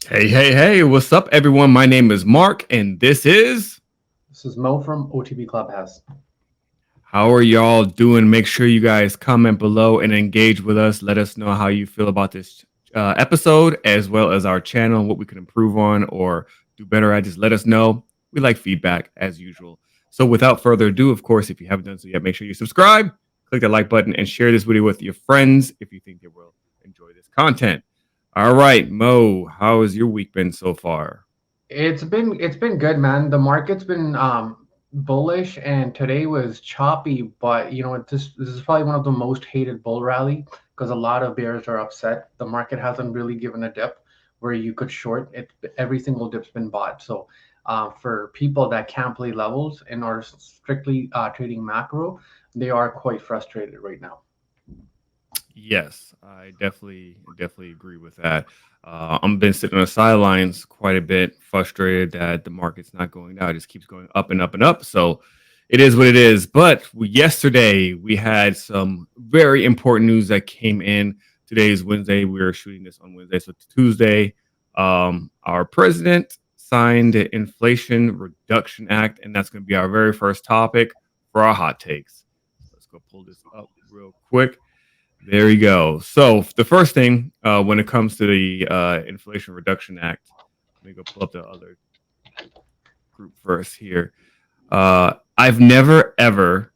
Hey, what's up, everyone? My name is Mark, and this is. This is Mo from OTB Clubhouse. How are y'all doing? Make sure you guys comment below and engage with us. Let us know how you feel about this episode, as well as our channel, what we can improve on or do better at. Just let us know. We like feedback, as usual. So, without further ado, of course, if you haven't done so yet, make sure you subscribe, click the like button, and share this video with your friends if you think they will enjoy this content. All right, Mo, how has your week been so far? It's been good, man. The market's been bullish, and today was choppy. But this is probably one of the most hated bull rally because a lot of bears are upset. The market hasn't really given a dip where you could short it. Every single dip's been bought. So for people that can't play levels and are strictly trading macro, they are quite frustrated right now. Yes, I definitely agree with that. I'm been sitting on the sidelines quite a bit, frustrated that the market's not going down. It just keeps going up and up and up. So it is what it is. But yesterday we had some very important news that came in. Today is Wednesday. We are shooting this on Wednesday, so Tuesday. Our president signed the Inflation Reduction Act, and that's going to be our very first topic for our hot takes. Let's go pull this up real quick. There you go. So the first thing, when it comes to the Inflation Reduction Act, let me go pull up the other group first here. I've never ever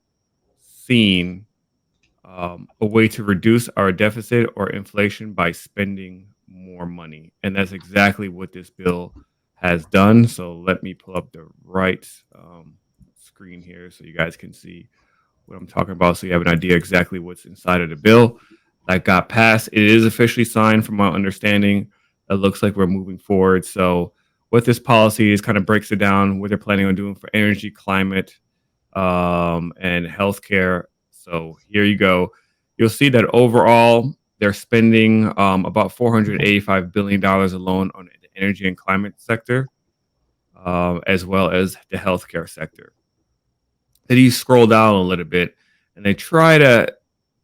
seen a way to reduce our deficit or inflation by spending more money, and that's exactly what this bill has done. So let me pull up the right screen here so you guys can see what I'm talking about, so you have an idea exactly what's inside of the bill that got passed. It is officially signed, from my understanding. It looks like we're moving forward. So, what this policy is kind of breaks it down, what they're planning on doing for energy, climate, and healthcare. So, here you go. You'll see that overall, they're spending about $485 billion alone on the energy and climate sector, as well as the healthcare sector. Then you scroll down a little bit and they try to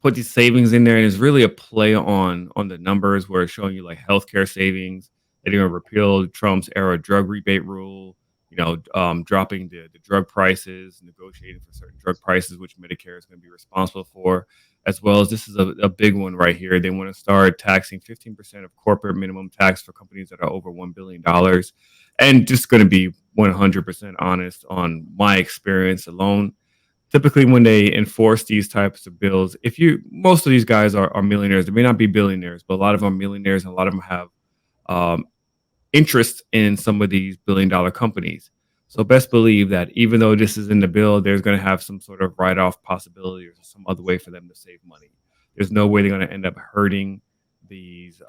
put these savings in there, and it's really a play on the numbers where it's showing you like healthcare savings. They're going to repeal Trump's era drug rebate rule, dropping the drug prices, negotiating for certain drug prices, which Medicare is going to be responsible for, as well as this is a big one right here. They want to start taxing 15% of corporate minimum tax for companies that are over $1 billion. And just going to be 100% honest on my experience alone. Typically, when they enforce these types of bills, most of these guys are millionaires. They may not be billionaires, but a lot of them are millionaires, and a lot of them have um, interest in some of these billion-dollar companies. So best believe that even though this is in the bill, there's going to have some sort of write-off possibility or some other way for them to save money. There's no way they're going to end up hurting these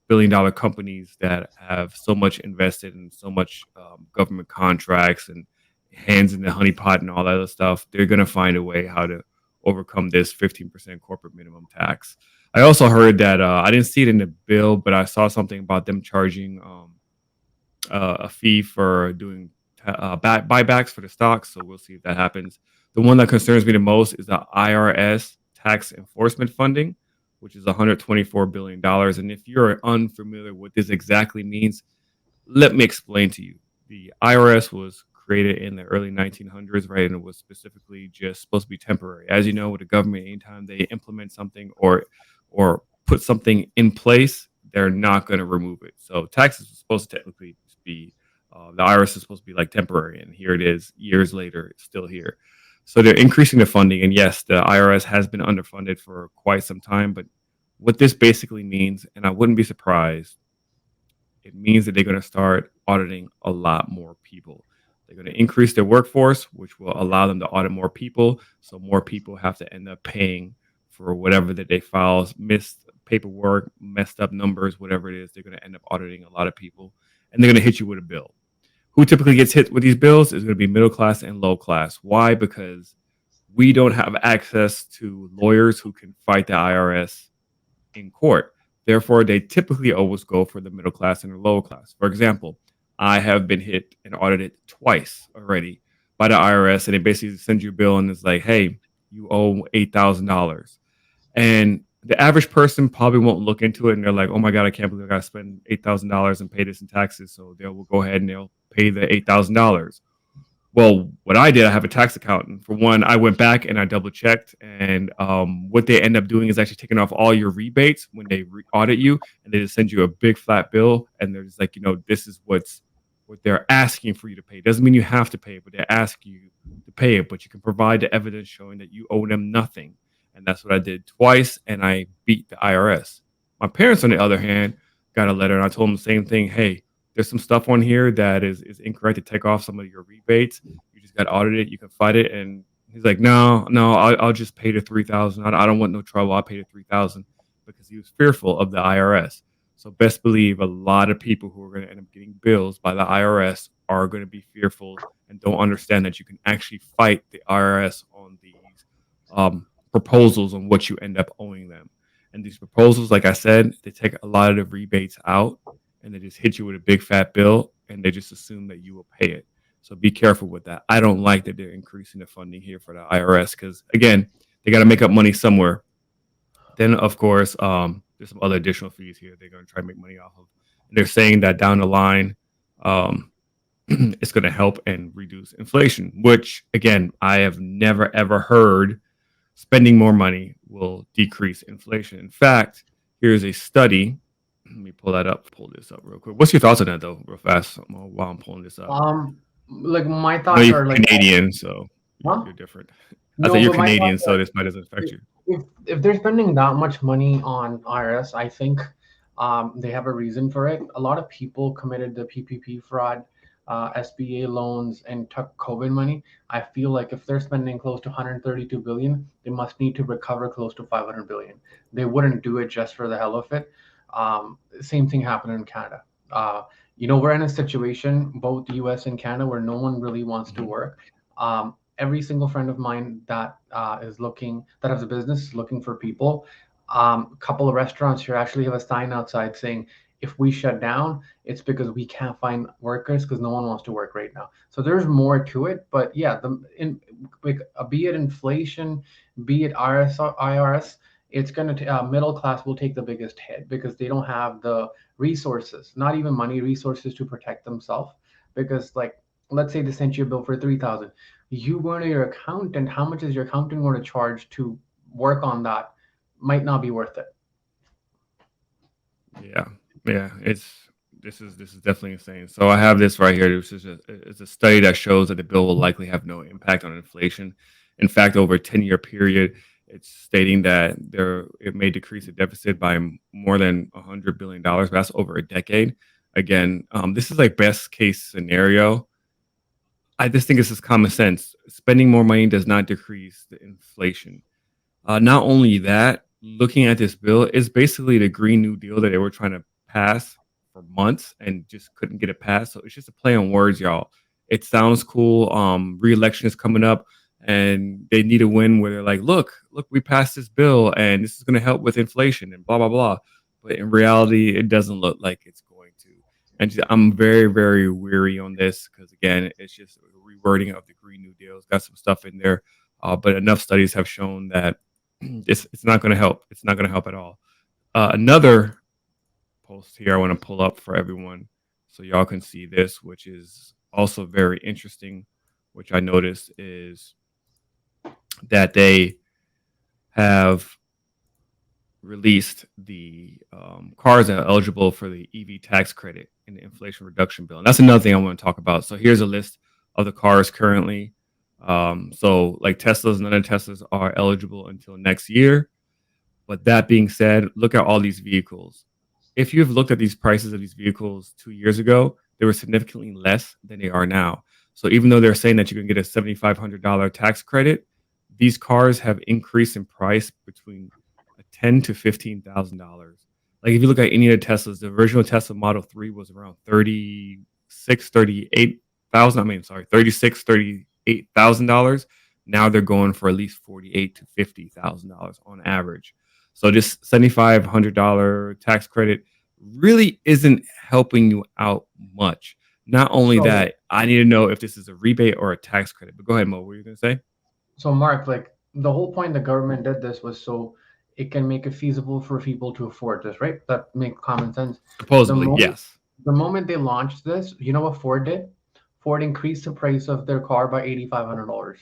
billion-dollar companies that have so much invested in so much government contracts and hands in the honeypot and all that other stuff. They're going to find a way how to overcome this 15% corporate minimum tax. I also heard that I didn't see it in the bill, but I saw something about them charging a fee for doing buybacks for the stocks. So we'll see if that happens. The one that concerns me the most is the IRS tax enforcement funding, which is $124 billion. And if you're unfamiliar what this exactly means, let me explain to you. The IRS was created in the early 1900s, right? And it was specifically just supposed to be temporary. As you know, with the government, anytime they implement something or put something in place, they're not going to remove it. So taxes are supposed to technically be the IRS is supposed to be like temporary, and here it is years later, it's still here. So they're increasing the funding, and yes, the IRS has been underfunded for quite some time. But what this basically means, and I wouldn't be surprised, it means that they're going to start auditing a lot more people. They're going to increase their workforce, which will allow them to audit more people. So more people have to end up paying for whatever that they file, missed paperwork, messed up numbers, whatever it is. They're going to end up auditing a lot of people, and they're going to hit you with a bill. Who typically gets hit with these bills is going to be middle class and low class. Why? Because we don't have access to lawyers who can fight the IRS in court. Therefore, they typically always go for the middle class and the low class. For example, I have been hit and audited twice already by the IRS, and they basically send you a bill and it's like, hey, you owe $8,000. And The average person probably won't look into it and they're like, oh my God, I can't believe I got to spend $8,000 and pay this in taxes. So they will go ahead and they'll pay the $8,000. Well, what I did, I have a tax accountant. For one, I went back and I double checked, and what they end up doing is actually taking off all your rebates when they audit you, and they just send you a big flat bill, and they're just like, this is what they're asking for you to pay. Doesn't mean you have to pay it, but they ask you to pay it. But you can provide the evidence showing that you owe them nothing, and that's what I did twice, and I beat the IRS. My parents, on the other hand, got a letter, and I told them the same thing. Hey, there's some stuff on here that is incorrect to take off some of your rebates. You just got audited. You can fight it. And he's like, no, I'll just pay the 3,000. I don't want no trouble. I'll pay the 3,000 because he was fearful of the IRS. So best believe a lot of people who are going to end up getting bills by the IRS are going to be fearful and don't understand that you can actually fight the IRS on these proposals on what you end up owing them. And these proposals, like I said, they take a lot of the rebates out and they just hit you with a big fat bill and they just assume that you will pay it. So be careful with that. I don't like that they're increasing the funding here for the IRS because, again, they got to make up money somewhere. Then, of course, there's some other additional fees here they're going to try to make money off of. And they're saying that down the line, it's going to help and reduce inflation, which, again, I have never, ever heard spending more money will decrease inflation. In fact, here's a study. Let me pull this up real quick. What's your thoughts on that, though, real fast, while I'm pulling this up? Like my I know thoughts you're are like, Canadian, so huh? you're different. I No, said you're but my Canadian, thoughts so are this might doesn't affect you. if they're spending that much money on IRS, I think they have a reason for it. A lot of people committed the PPP fraud, SBA loans, and took COVID money. I feel like if they're spending close to 132 billion, they must need to recover close to 500 billion. They wouldn't do it just for the hell of it. Same thing happened in Canada. We're in a situation, both the US and Canada, where no one really wants to Mhm. work. Every single friend of mine that that has a business looking for people. A couple of restaurants here actually have a sign outside saying, if we shut down, it's because we can't find workers because no one wants to work right now. So there's more to it, but yeah, be it inflation, be it IRS, it's going to middle class will take the biggest hit because they don't have the resources, not even money, resources to protect themselves. Because, like, let's say they sent you a bill for 3,000, you go to your accountant, how much is your accountant going to charge to work on that? Might not be worth it. Yeah, yeah. This is definitely insane. So I have this right here. It's a study that shows that the bill will likely have no impact on inflation. In fact, over a 10-year period, it's stating that it may decrease the deficit by more than $100 billion. But that's over a decade. Again, this is like best case scenario. I just think this is common sense. Spending more money does not decrease the inflation. Not only that, looking at this bill is basically the Green New Deal that they were trying to pass for months and just couldn't get it passed. So it's just a play on words, y'all. It sounds cool. Re-election is coming up, and they need a win where they're like, look, we passed this bill, and this is going to help with inflation and blah blah blah. But in reality, it doesn't look like it's going to. And I'm very very weary on this because again, it's just a rewording of the Green New Deal. It's got some stuff in there, but enough studies have shown that it's not going to help. It's not going to help at all. Another post here I want to pull up for everyone so y'all can see this, which is also very interesting, which I noticed is that they have released the cars that are eligible for the EV tax credit in the Inflation Reduction Bill. And that's another thing I want to talk about. So here's a list of the cars currently. So like Teslas and other Teslas are eligible until next year. But that being said, look at all these vehicles. If you've looked at these prices of these vehicles 2 years ago, they were significantly less than they are now. So even though they're saying that you can get a $7,500 tax credit, these cars have increased in price between ten to $15,000. Like if you look at any of the Teslas, the original Tesla Model 3 was around 36, 38,000. I mean, sorry, 36, $38,000. Now they're going for at least 48 to $50,000 on average. So this $7,500 tax credit really isn't helping you out much. Not only So, that, I need to know if this is a rebate or a tax credit. But go ahead, Mo. What were you gonna say? so Mark, like the whole point the government did this was so it can make it feasible for people to afford this, right? That makes common sense. The Supposedly, moment yes. the moment they launched this, you know what Ford did? Ford increased the price of their car by $8,500.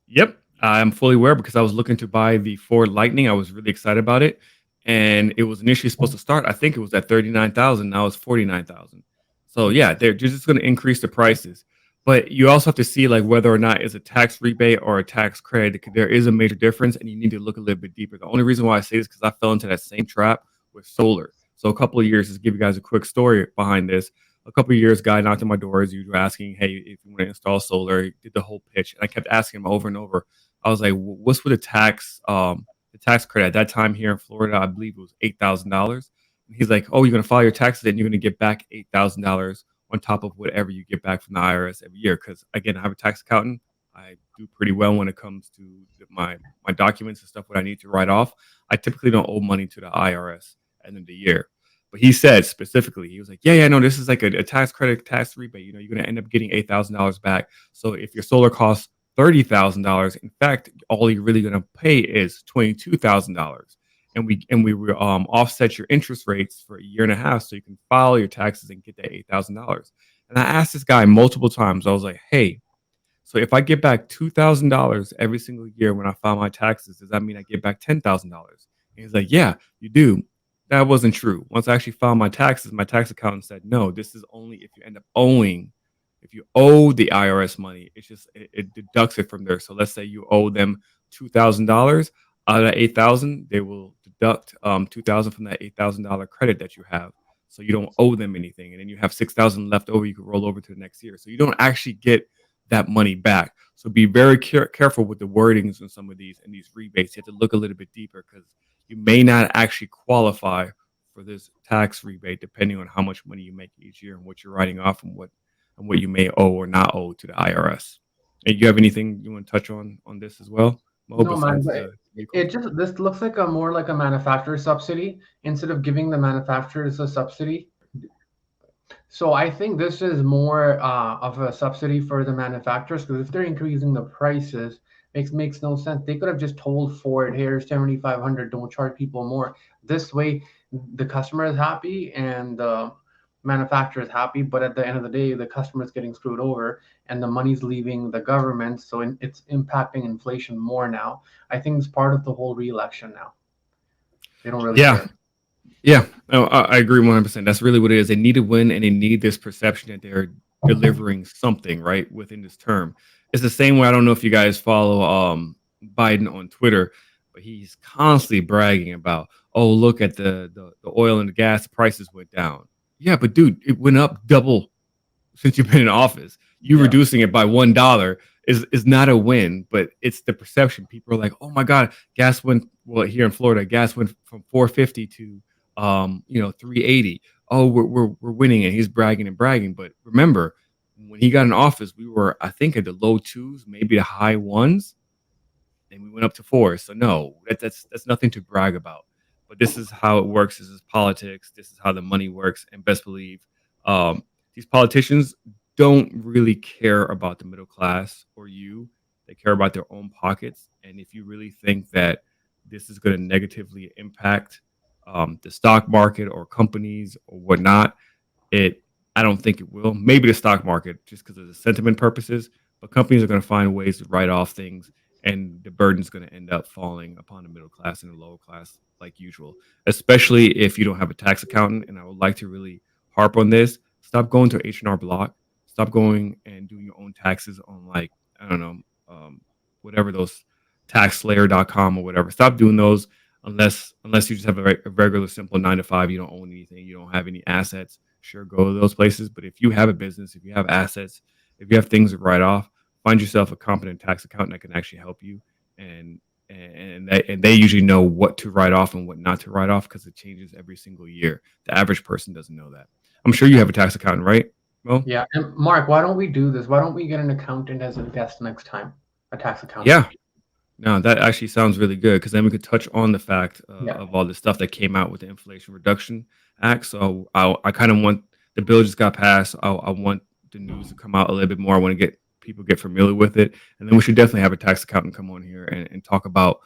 Yep, I'm fully aware because I was looking to buy the Ford Lightning. I was really excited about it, and it was initially supposed to start. I think it was at 39,000. Now it's 49,000. So yeah, they're just going to increase the prices. But you also have to see like whether or not it's a tax rebate or a tax credit. There is a major difference, and you need to look a little bit deeper. The only reason why I say this is because I fell into that same trap with solar. So a couple of years, just give you guys a quick story behind this. A couple of years, guy knocked on my door as usual, asking, "Hey, if you want to install solar," he did the whole pitch, and I kept asking him over and over. I was like, "What's with the tax credit?" At that time here in Florida, I believe it was $8,000. And he's like, "Oh, you're gonna file your taxes, and you're gonna get back $8,000 on top of whatever you get back from the IRS every year." Because again, I have a tax accountant. I do pretty well when it comes to my documents and stuff. What I need to write off, I typically don't owe money to the IRS at the end of the year. But he said specifically, he was like, yeah, no, this is like a tax credit, tax rebate. You know, you're going to end up getting $8,000 back. So if your solar costs $30,000, in fact, all you're really going to pay is $22,000. And we will offset your interest rates for a year and a half, so you can file your taxes and get that $8,000. And I asked this guy multiple times. I was like, hey, so if I get back $2,000 every single year when I file my taxes, does that mean I get back $10,000? And he's like, yeah, you do. That wasn't true. Once I actually filed my taxes, my tax accountant said, no, this is only if you end up owing, if you owe the IRS money, it's just it deducts it from there. So let's say you owe them $2,000 out of that 8,000, they will deduct 2,000 from that $8,000 credit that you have. So you don't owe them anything, and then you have 6,000 left over. You can roll over to the next year. So you don't actually get that money back. So be very careful with the wordings on some of these and these rebates. You have to look a little bit deeper because you may not actually qualify for this tax rebate depending on how much money you make each year and what you're writing off and what you may owe or not owe to the IRS. And you have anything you want to touch on this as well, Mo, No, man, besides but the it vehicles? just this looks like a more like a manufacturer subsidy instead of giving the manufacturers a subsidy. So I think this is more of a subsidy for the manufacturers because if they're increasing the prices, makes no sense. They could have just told Ford, "Here's 7,500. Don't charge people more." This way, the customer is happy and the manufacturer is happy. But at the end of the day, the customer is getting screwed over, and the money's leaving the government, so it's impacting inflation more now. I think it's part of the whole re-election now. They don't really Yeah, care. yeah, no, I agree 100%. That's really what it is. They need to win, and they need this perception that they're delivering something right within this term. It's the same way. I don't know if you guys follow Biden on Twitter, but he's constantly bragging about, oh, look at the oil and the gas prices went down. Yeah, but dude, it went up double since you've been in office. You Yeah. reducing it by $1 is not a win, but it's the perception. People are like, "Oh my God, gas went well here in Florida. Gas went from 450 to 380. Oh, we're winning," and he's bragging and bragging. But remember, when he got in office, we were I think at the low twos, maybe the high ones, and we went up to four. So no, that's nothing to brag about. But this is how it works. This is politics. This is how the money works. And best believe, um, these politicians don't really care about the middle class or you. They care about their own pockets. And if you really think that this is going to negatively impact the stock market or companies or whatnot, it I don't think it will. Maybe the stock market, just because of the sentiment purposes, but companies are going to find ways to write off things, and the burden is going to end up falling upon the middle class and the lower class, like usual. Especially if you don't have a tax accountant. And I would like to really harp on this. Stop going to H&R Block. Stop going and doing your own taxes on like I don't know, whatever those taxslayer.com or whatever. Stop doing those unless you just have a regular simple 9 to 5. You don't own anything. You don't have any assets. Sure, go to those places. But if you have a business, if you have assets, if you have things to write off, find yourself a competent tax accountant that can actually help you. And they usually know what to write off and what not to write off because it changes every single year. The average person doesn't know that. I'm sure you have a tax accountant, right? Well, Yeah, and Mark, why don't we do this? Why don't we get an accountant as a guest next time? A tax accountant. yeah. No, that actually sounds really good because then we could touch on the fact Yeah. of all the stuff that came out with the Inflation Reduction Act. So I kind of want the bill just got passed. I want the news to come out a little bit more. I want to get people get familiar with it, and then we should definitely have a tax accountant come on here and talk about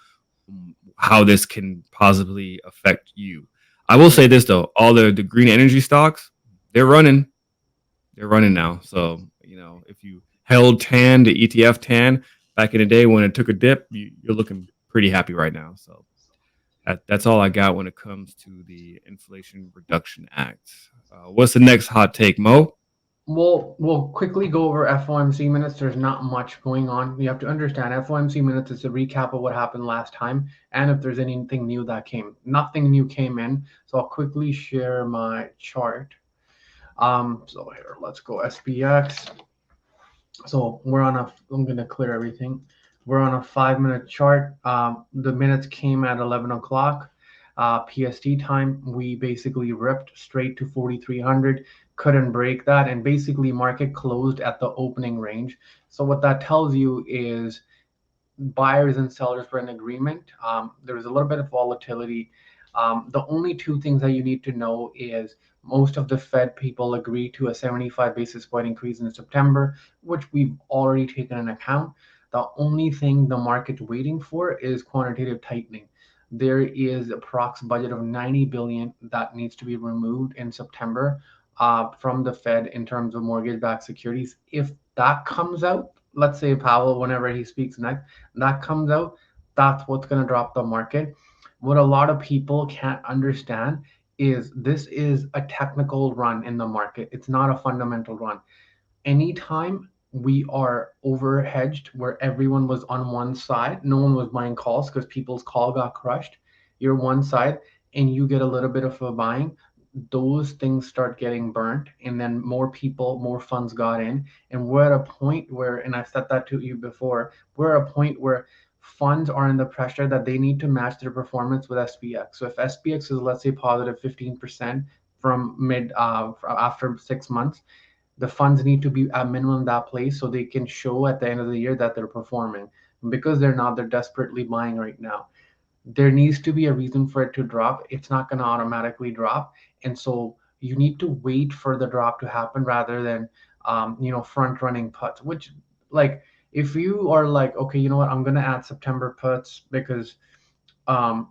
how this can possibly affect you. I will say this though, all the green energy stocks, they're running. They're running now. So, if you held TAN, the ETF TAN back in the day when it took a dip, you're looking pretty happy right now. So that's all I got when it comes to the Inflation Reduction Act. What's the next hot take, Mo? We'll quickly go over FOMC minutes. There's not much going on. You have to understand FOMC minutes is a recap of what happened last time and if there's anything new that came. Nothing new came in. So I'll quickly share my chart. So here, let's go SPX. So I'm going to clear everything. We're on a 5-minute chart. The minutes came at 11 o'clock. PST time, we basically ripped straight to 4,300, couldn't break that, and basically market closed at the opening range. So what that tells you is buyers and sellers were in agreement. There was a little bit of volatility. The only two things that you need to know is most of the Fed people agreed to a 75 basis point increase in September, which we've already taken into account. The only thing the market's waiting for is quantitative tightening. There is a prox budget of 90 billion that needs to be removed in September from the Fed in terms of mortgage-backed securities. If that comes out, let's say Powell, whenever he speaks next, that comes out, that's what's going to drop the market. What a lot of people can't understand is this is a technical run in the market. It's not a fundamental run. Anytime we are over hedged where everyone was on one side, no one was buying calls because people's call got crushed. You're one side and you get a little bit of a buying, those things start getting burnt, and then more funds got in, and we're at a point where, and I've said that to you before, we're at a point where funds are in the pressure that they need to match their performance with SPX. So if SPX is, let's say, positive 15% from mid after 6 months, the funds need to be at minimum that place so they can show at the end of the year that they're performing. And because they're not, they're desperately buying right now. There needs to be a reason for it to drop. It's not going to automatically drop, and so you need to wait for the drop to happen rather than front running puts. Which, like, if you are like, okay, you know what, I'm going to add September puts because um,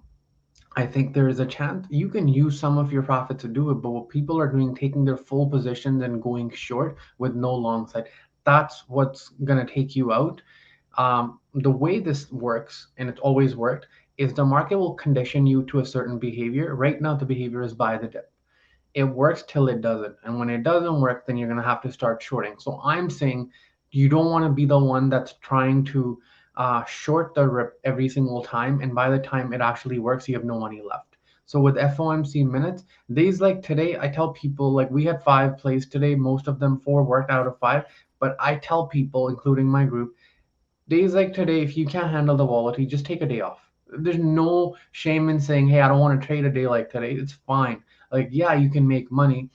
I think there is a chance you can use some of your profit to do it, but what people are doing, taking their full positions and going short with no long side, that's what's going to take you out. The way this works, and it's always worked, is the market will condition you to a certain behavior. Right now, the behavior is buy the dip. It works till it doesn't. And when it doesn't work, then you're going to have to start shorting. So I'm saying you don't want to be the one that's trying to short the rip every single time. And by the time it actually works, you have no money left. So with FOMC minutes, days like today, I tell people, like, we had 5 plays today, most of them 4 worked out of 5. But I tell people, including my group, days like today, if you can't handle the volatility, just take a day off. There's no shame in saying, hey, I don't want to trade a day like today. It's fine. Like, yeah, you can make money,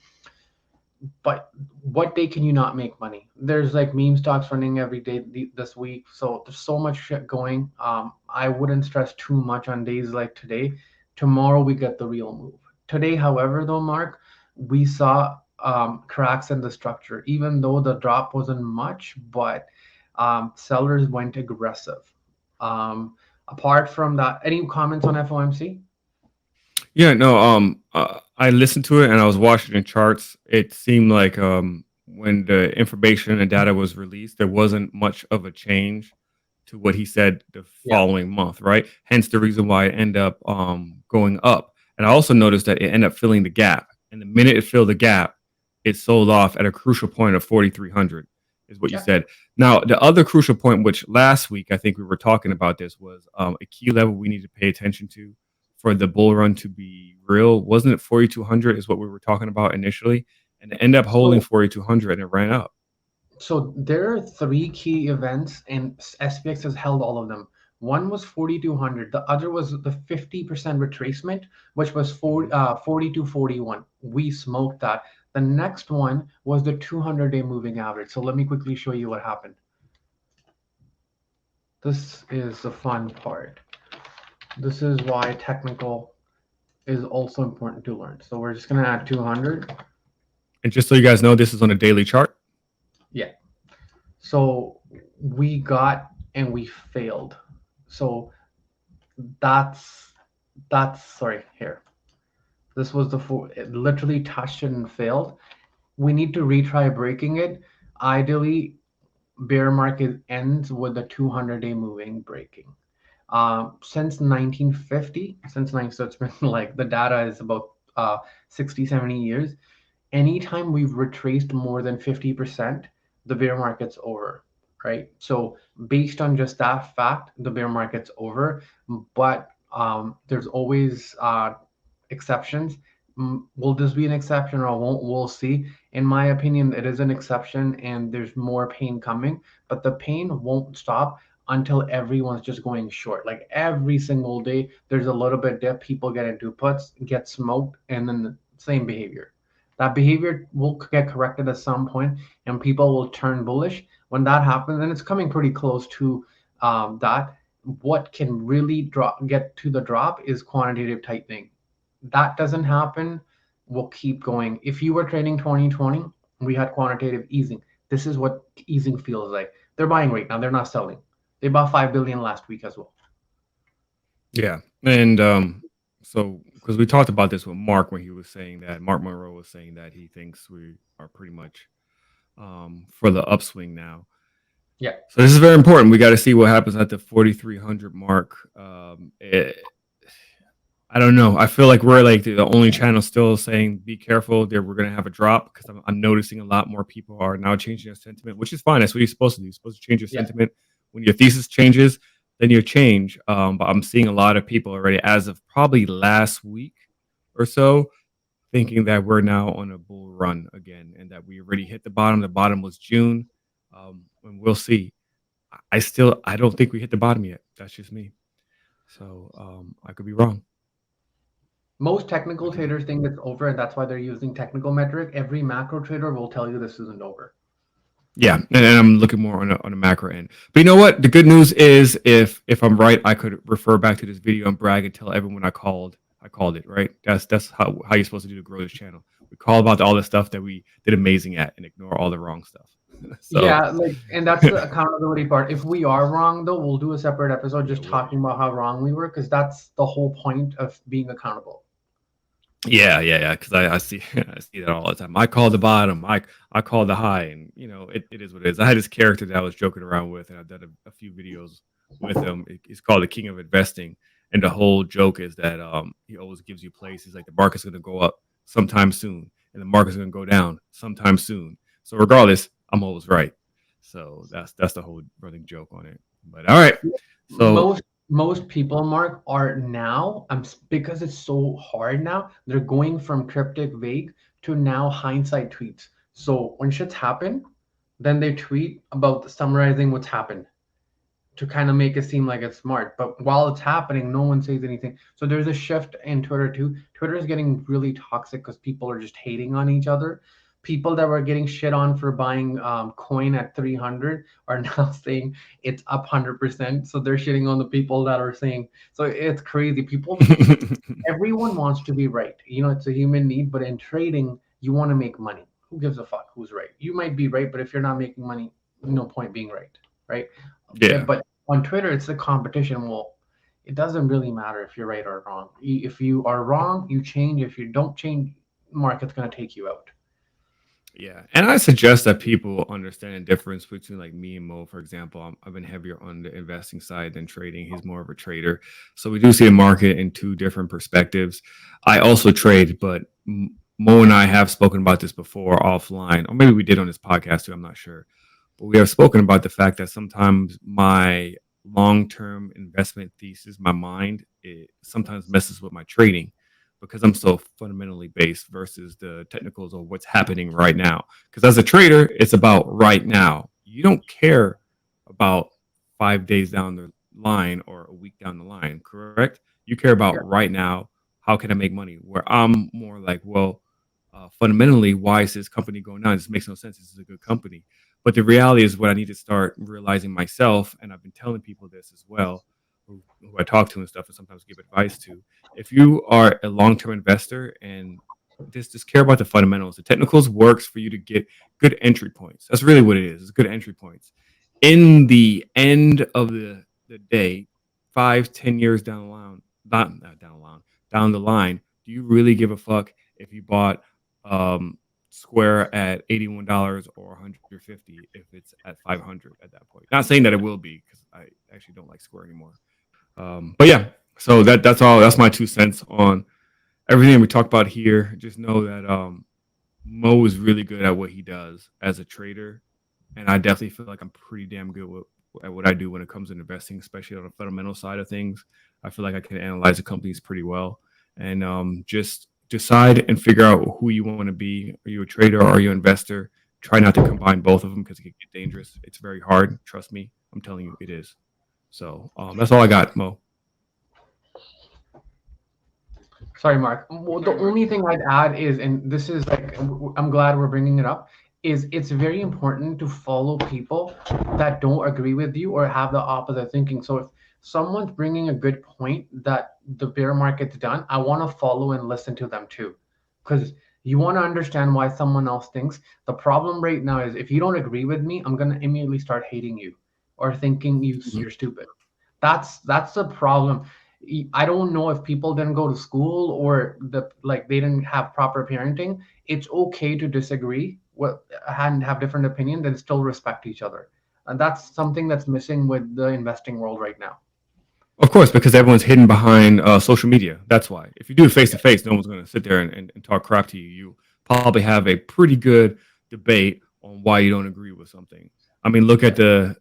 but what day can you not make money? There's like meme stocks running every day this week. So there's so much shit going. I wouldn't stress too much on days like today. Tomorrow we get the real move. Today, however, though, Mark, we saw cracks in the structure, even though the drop wasn't much, but sellers went aggressive. Apart from that, any comments on FOMC? Yeah, no. I listened to it and I was watching the charts. It seemed like when the information and data was released, there wasn't much of a change to what he said the Yeah. following month, right? Hence the reason why it ended up going up. And I also noticed that it ended up filling the gap. And the minute it filled the gap, it sold off at a crucial point of 4,300, is what you Yeah. said. Now, the other crucial point, which last week I think we were talking about this, was a key level we need to pay attention to for the bull run to be real. Wasn't it 4,200 is what we were talking about initially? And it ended up holding So 4,200 and it ran up. So there are 3 key events, and SPX has held all of them. One was 4,200. The other was the 50% retracement, which was Mhm. 4241. We smoked that. The next one was the 200-day moving average. So let me quickly show you what happened. This is the fun part. This is why technical is also important to learn. So we're just going to add 200. And just so you guys know, this is on a daily chart. Yeah. So we got and we failed. So that's That's sorry here. This was the it literally touched it and failed. We need to retry breaking it. Ideally, bear market ends with a 200-day moving breaking. Since 1950, so it's been like the data is about 60, 70 years. Anytime we've retraced more than 50%, the bear market's over, right? So based on just that fact, the bear market's over. But there's always exceptions. Will this be an exception or won't? We'll see. In my opinion, it is an exception, and there's more pain coming. But the pain won't stop until everyone's just going short. Like every single day, there's a little bit dip. People get into puts, get smoked, and then the same behavior. That behavior will get corrected at some point, and people will turn bullish. When that happens, and it's coming pretty close to that, what can really get to the drop is quantitative tightening. That doesn't happen, we'll keep going. If you were trading 2020, we had quantitative easing. This is what easing feels like. They're buying right now, they're not selling. They bought 5 billion last week as well. Yeah, and so because we talked about this with Mark when he was saying that Mark Monroe was saying that he thinks we are pretty much for the upswing now. Yeah. So this is very important. We got to see what happens at the 4,300 mark. I don't know. I feel like we're like the only channel still saying be careful that we're going to have a drop, because I'm noticing a lot more people are now changing their sentiment, which is fine. That's what you're supposed to do. You're supposed to change your Yeah. sentiment. When your thesis changes, then you change. But I'm seeing a lot of people already, as of probably last week or so, thinking that we're now on a bull run again and that we already hit the bottom. The bottom was June. And we'll see. I don't think we hit the bottom yet. That's just me. So I could be wrong. Most I technical could be. traders think it's over, and that's why they're using technical metric. Every macro trader will tell you this isn't over. Yeah, and I'm looking more on a macro end. But you know what? The good news is, if I'm right, I could refer back to this video and brag and tell everyone I called it, right. That's how you're supposed to do to grow this channel. We call about all the stuff that we did amazing at and ignore all the wrong stuff. So Yeah, like, and that's the accountability part. If we are wrong, though, we'll do a separate episode yeah, just talking about how wrong we were, because that's the whole point of being accountable. yeah. Because I see I see that all the time. I call the bottom. I call the high, and it is what it is. I had this character that I was joking around with, and I've done a few videos with him. He's called the King of Investing, and the whole joke is that he always gives you places like the market's going to go up sometime soon, and the market's going to go down sometime soon. So regardless, I'm always right. So that's the whole running joke on it. But all right, so Most people, Mark, are now because it's so hard now. They're going from cryptic vague to now hindsight tweets. So when shit's happen, then they tweet about summarizing what's happened to kind of make it seem like it's smart. But while it's happening, no one says anything. So there's a shift in Twitter too. Twitter is getting really toxic because people are just hating on each other. People that were getting shit on for buying coin at 300 are now saying it's up 100%. So they're shitting on the people that are saying. So it's crazy. Everyone wants to be right. It's a human need. But in trading, you want to make money. Who gives a fuck who's right? You might be right, but if you're not making money, no point being right, right? yeah. But on Twitter, it's a competition. Well, it doesn't really matter if you're right or wrong. If you are wrong, you change. If you don't change, market's going to take you out. Yeah, and I suggest that people understand the difference between like me and Mo, for example. I've been heavier on the investing side than trading. He's more of a trader, so we do see the market in two different perspectives. I also trade, but Mo and I have spoken about this before offline, or maybe we did on this podcast too. I'm not sure, but we have spoken about the fact that sometimes my long-term investment thesis, my mind, it sometimes messes with my trading because I'm so fundamentally based versus the technicals of what's happening right now. Because as a trader, it's about right now. You don't care about 5 days down the line or a week down the line, correct? You care about Yeah. right now. How can I make money? Where I'm more like, well, fundamentally, why is this company going down? This makes no sense. This is a good company. But the reality is what I need to start realizing myself, and I've been telling people this as well, who I talk to and stuff, and sometimes give advice to. If you are a long-term investor and just care about the fundamentals, the technicals works for you to get good entry points. That's really what it is. It's good entry points. In the end of the day, 5, 10 years down not down the line, do you really give a fuck if you bought um, Square at $81 or 150 if it's at 500 at that point? Not saying that it will be because I actually don't like Square anymore. But yeah, so that's all. That's my 2 cents on everything we talked about here. Just know that Mo is really good at what he does as a trader, and I definitely feel like I'm pretty damn good at what I do when it comes to investing, especially on the fundamental side of things. I feel like I can analyze the companies pretty well, and just decide and figure out who you want to be. Are you a trader or are you an investor? Try not to combine both of them because it can get dangerous. It's very hard. Trust me. I'm telling you, it is. So that's all I got, Mo. Sorry, Mark. Well, the only thing I'd add is, and this is like, I'm glad we're bringing it up, is it's very important to follow people that don't agree with you or have the opposite thinking. So if someone's bringing a good point that the bear market's done, I want to follow and listen to them too, because you want to understand why someone else thinks. The problem right now is if you don't agree with me, I'm gonna immediately start hating you or thinking you're stupid. That's the problem. I don't know if people didn't go to school or they didn't have proper parenting. It's okay to disagree and have different opinions and still respect each other. And that's something that's missing with the investing world right now. Of course, because everyone's hidden behind social media. That's why. If you do it face to face, no one's going to sit there and talk crap to you. You probably have a pretty good debate on why you don't agree with something. I mean, look at the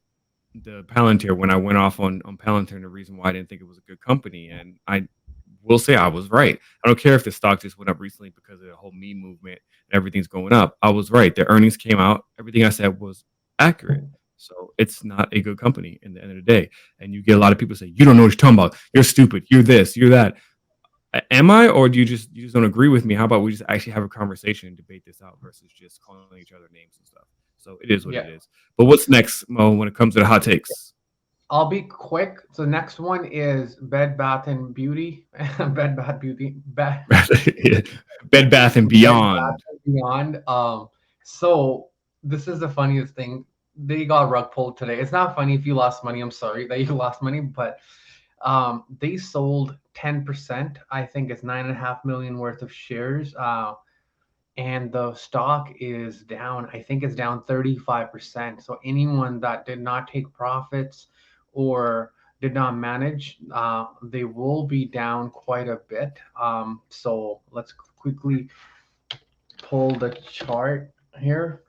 Palantir when I went off on Palantir and the reason why I didn't think it was a good company. And I will say I was right. I don't care if the stock just went up recently because of the whole meme movement and everything's going up. I was right. The earnings came out. Everything I said was accurate. So it's not a good company in the end of the day. And you get a lot of people say, you don't know what you're talking about. You're stupid. You're this, you're that. Am I, or do you just don't agree with me? How about we just actually have a conversation and debate this out versus just calling each other names and stuff? So it is what it Yeah. is. But what's next, Mo, when it comes to the hot takes? I'll be quick. So next one is Bed Bath and Beauty. Bed Bath Beauty. Bed Bath and Bed Bath Beyond. and Beyond. So this is the funniest thing. They got rug pulled today. It's not funny if you lost money. I'm sorry that you lost money, but they sold 10%. I think it's 9.5 million worth of shares. And the stock is down. I think it's down 35%. So anyone that did not take profits or did not manage, they will be down quite a bit. So let's quickly pull the chart here.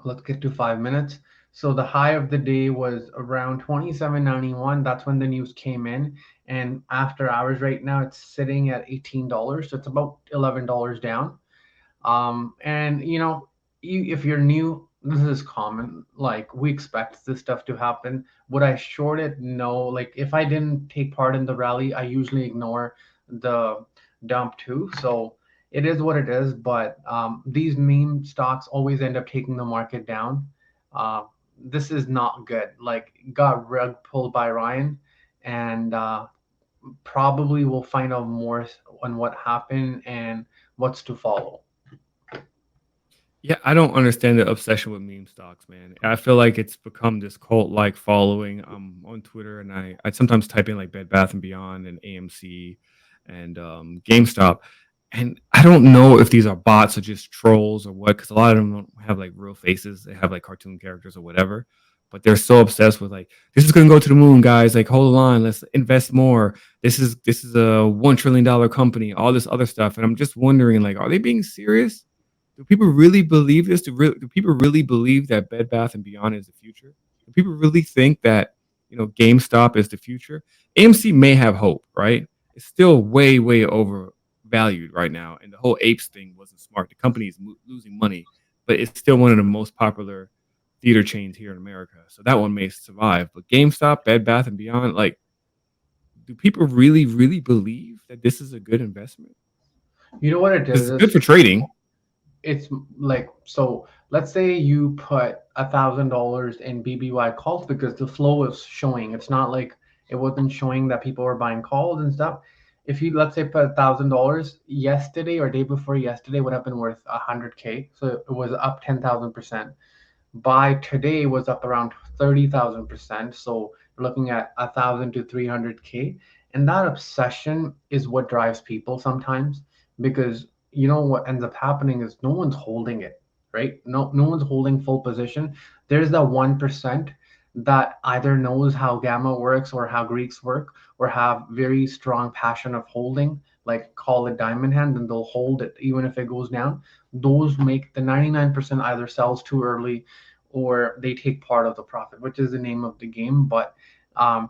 Let's get to 5 minutes. So the high of the day was around 27.91. That's when the news came in. And after hours right now, it's sitting at $18. So it's about $11 down. And if you're new, this is common. Like we expect this stuff to happen. Would I short it? No. Like if I didn't take part in the rally, I usually ignore the dump too. So it is what it is. But these meme stocks always end up taking the market down. Uh, this is not good. Like got rug pulled by Ryan, and probably we'll find out more on what happened and what's to follow. Yeah, I don't understand the obsession with meme stocks, man. I feel like it's become this cult-like following. On Twitter, and I sometimes type in like Bed Bath and Beyond and AMC and GameStop, and I don't know if these are bots or just trolls or what, because a lot of them don't have like real faces. They have like cartoon characters or whatever. But they're so obsessed with like this is gonna go to the moon, guys. Like, hold on, let's invest more. This is a $1 trillion company. All this other stuff, and I'm just wondering, like, are they being serious? Do people really believe this? Do people really believe that Bed Bath and Beyond is the future? Do people really think that GameStop is the future? AMC may have hope, right? It's still way way overvalued right now, and the whole apes thing wasn't smart. The company is losing money, but it's still one of the most popular theater chains here in America, so that one may survive. But GameStop, Bed Bath and Beyond, like, do people really really believe that this is a good investment? You know what it Because is? it's good for trading. It's like, so let's say you put $1,000 in BBY calls because the flow is showing. It's not like it wasn't showing that people were buying calls and stuff. If you, let's say, put $1,000 yesterday or day before yesterday would have been worth 100K, so it was up 10,000%. By today was up around 30,000%. So you're looking at 1,000 to 300K. And that obsession is what drives people sometimes, because you know what ends up happening is no one's holding it, right? No one's holding full position. There's that 1% that either knows how gamma works or how Greeks work, or have very strong passion of holding, like call it diamond hand, and they'll hold it even if it goes down. Those make the 99% either sells too early or they take part of the profit, which is the name of the game. But um,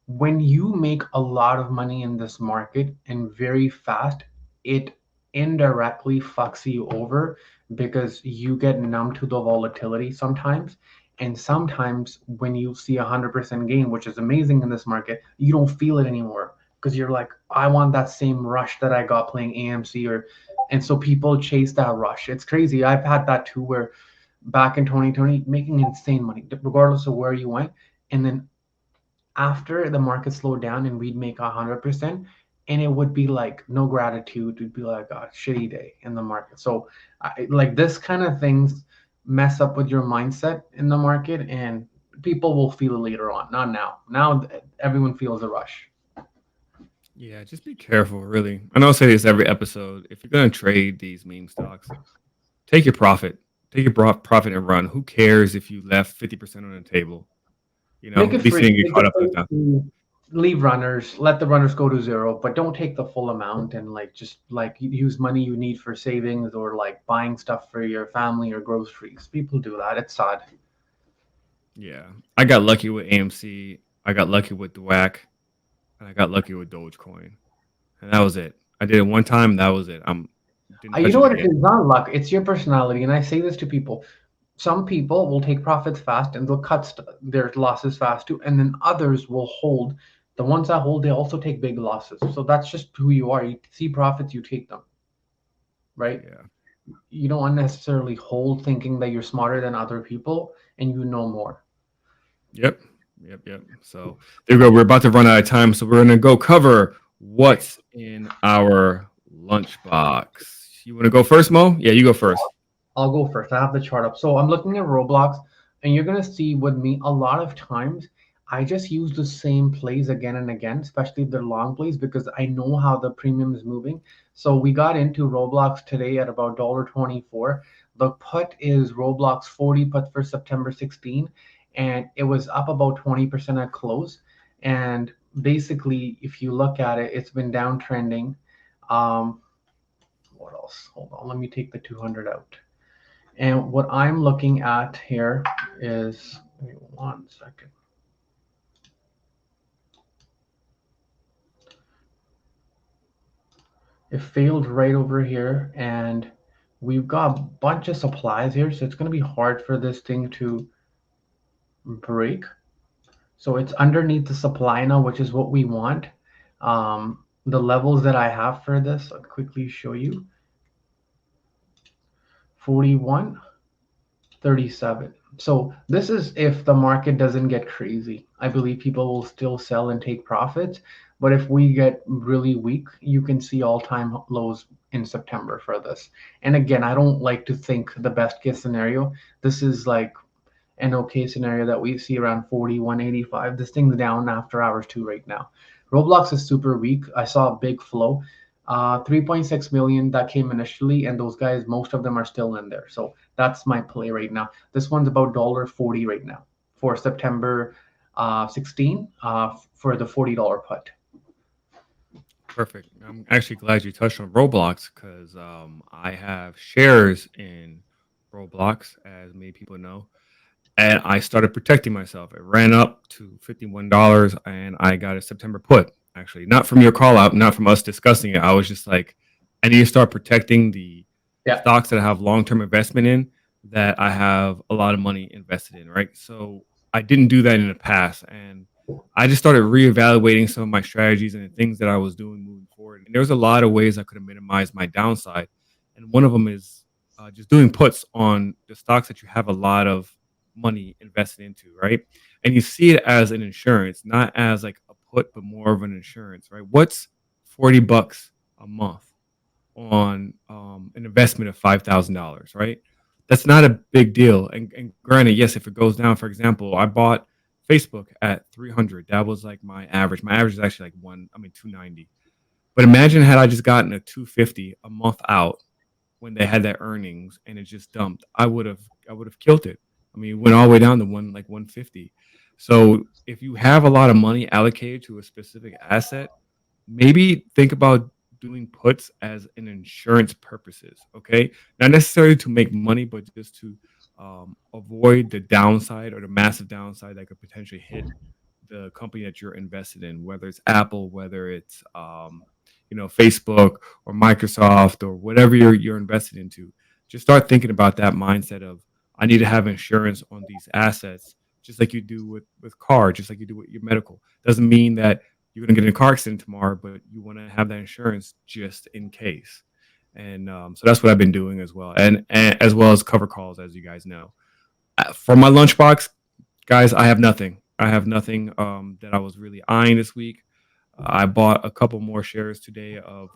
when you make a lot of money in this market and very fast, it indirectly fucks you over because you get numb to the volatility sometimes. And sometimes when you see 100% gain, which is amazing in this market, you don't feel it anymore because you're like, I want that same rush that I got playing AMC. Or and so people chase that rush. It's crazy. I've had that too, where back in 2020 making insane money regardless of where you went, and then after the market slowed down and we'd make 100%, and it would be like no gratitude. It'd be like a shitty day in the market. So like this kind of things mess up with your mindset in the market, and people will feel it later on, not now. Now everyone feels a rush. Yeah, just be careful, really. I know I say this every episode. If you're going to trade these meme stocks, take your profit. Take your profit and run. Who cares if you left 50% on the table? Make At it least free. you didn't get Make it caught up in free the time. to leave runners. Let the runners go to zero, but don't take the full amount and like just like use money you need for savings or like buying stuff for your family or groceries. People do that. It's sad. Yeah. I got lucky with AMC. I got lucky with the WAC. And I got lucky with Dogecoin. And that was it. I did it one time. That was it. Didn't You touch know it what it is? again. It's not luck. It's your personality. And I say this to people. Some people will take profits fast and they'll cut their losses fast too. And then others will hold. The ones that hold, they also take big losses. So that's just who you are. You see profits, you take them, right? Yeah. You don't unnecessarily hold thinking that you're smarter than other people and you know more. Yep. Yep. So there we go. We're about to run out of time. So we're going to go cover what's in our lunchbox. You want to go first, Mo? Yeah, you go first. I'll go first. I have the chart up. So I'm looking at Roblox, and you're gonna see with me a lot of times I just use the same plays again and again, especially the long plays, because I know how the premium is moving. So we got into Roblox today at about $24. The put is Roblox 40 put for September 16, and it was up about 20% at close. And basically, if you look at it, it's been downtrending. Um, what else? Hold on, let me take the 200 out. And what I'm looking at here is, wait 1 second. It failed right over here, and we've got a bunch of supplies here, so it's going to be hard for this thing to break. So it's underneath the supply now, which is what we want. The levels that I have for this, I'll quickly show you. 41, 37. So this is if the market doesn't get crazy. I believe people will still sell and take profits. But if we get really weak, you can see all-time lows in September for this. And again, I don't like to think the best case scenario. This is like an okay scenario that we see around 41.85. This thing's down after hours too right now. Roblox is super weak. I saw a big flow. 3.6 million that came initially, and those guys, most of them are still in there. So that's my play right now. This one's about $40 right now for September 16 for the $40 put. Perfect. I'm actually glad you touched on Roblox because I have shares in Roblox, as many people know. And I started protecting myself. It ran up to $51 and I got a September put. Actually, not from your call out, not from us discussing it. I was just like, I need to start protecting the Yeah. stocks that I have long term investment in that I have a lot of money invested in, right? So I didn't do that in the past. And I just started reevaluating some of my strategies and the things that I was doing moving forward. And there was a lot of ways I could have minimized my downside. And one of them is just doing puts on the stocks that you have a lot of money invested into, right? And you see it as an insurance, not as like a put, but more of an insurance, right? What's $40 a month on an investment of $5,000, right? That's not a big deal. And granted, yes, if it goes down, for example, I bought Facebook at 300. That was like my average. My average is actually like 290. But imagine had I just gotten a 250 a month out when they had their earnings and it just dumped. I would have killed it. I mean, it went all the way down to 150. So if you have a lot of money allocated to a specific asset, maybe think about doing puts as an insurance purposes. Okay, not necessarily to make money, but just to avoid the downside or the massive downside that could potentially hit the company that you're invested in, whether it's Apple, whether it's Facebook or Microsoft or whatever you're invested into. Just start thinking about that mindset of I need to have insurance on these assets, just like you do with car, just like you do with your medical. Doesn't mean that you're going to get in a car accident tomorrow, but you want to have that insurance just in case. And so that's what I've been doing as well, and as well as cover calls, as you guys know. For my lunchbox, guys, I have nothing. I have nothing that I was really eyeing this week. I bought a couple more shares today of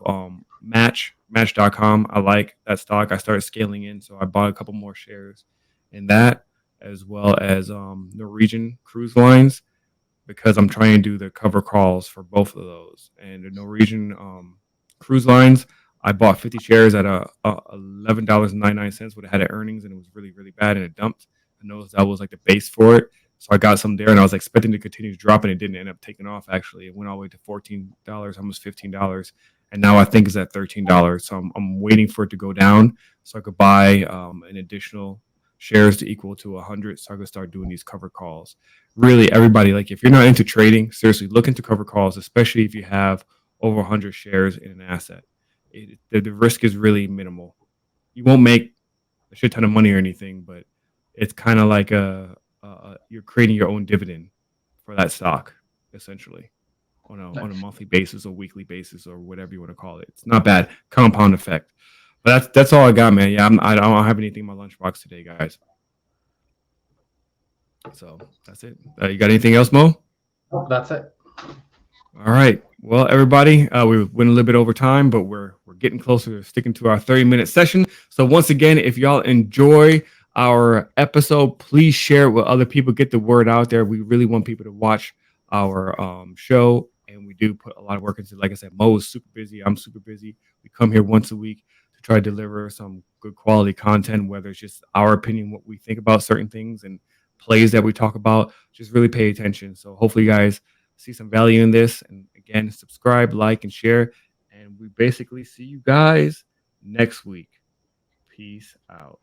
Match.com. I like that stock. I started scaling in, so I bought a couple more shares in that, as well as Norwegian Cruise Lines, because I'm trying to do the cover calls for both of those. And the Norwegian Cruise Lines, I bought 50 shares at $11.99 when it had earnings, and it was really, really bad, and it dumped. I noticed that was like the base for it. So I got some there, and I was expecting to continue to drop, and it didn't end up taking off. Actually, it went all the way to $14, almost $15, and now I think it's at $13. So I'm waiting for it to go down so I could buy an additional shares to equal to 100. So I could start doing these cover calls. Really, everybody, like if you're not into trading, seriously, look into cover calls, especially if you have over 100 shares in an asset. The risk is really minimal. You won't make a shit ton of money or anything, but it's kind of like you're creating your own dividend for that stock, essentially, on a monthly basis or weekly basis or whatever you want to call it. It's not bad. Compound effect. But that's all I got, man. Yeah, I don't have anything in my lunchbox today, guys. So that's it. You got anything else, Mo? Oh, that's it. All right. Well, everybody, we went a little bit over time, but we're getting closer to sticking to our 30-minute session. So once again, if y'all enjoy our episode, please share it with other people. Get the word out there. We really want people to watch our show, and we do put a lot of work into it. Like I said, Mo is super busy. I'm super busy. We come here once a week to try to deliver some good quality content, whether it's just our opinion, what we think about certain things, and plays that we talk about. Just really pay attention. So hopefully you guys see some value in this. And again, subscribe, like, and share. And we basically see you guys next week. Peace out.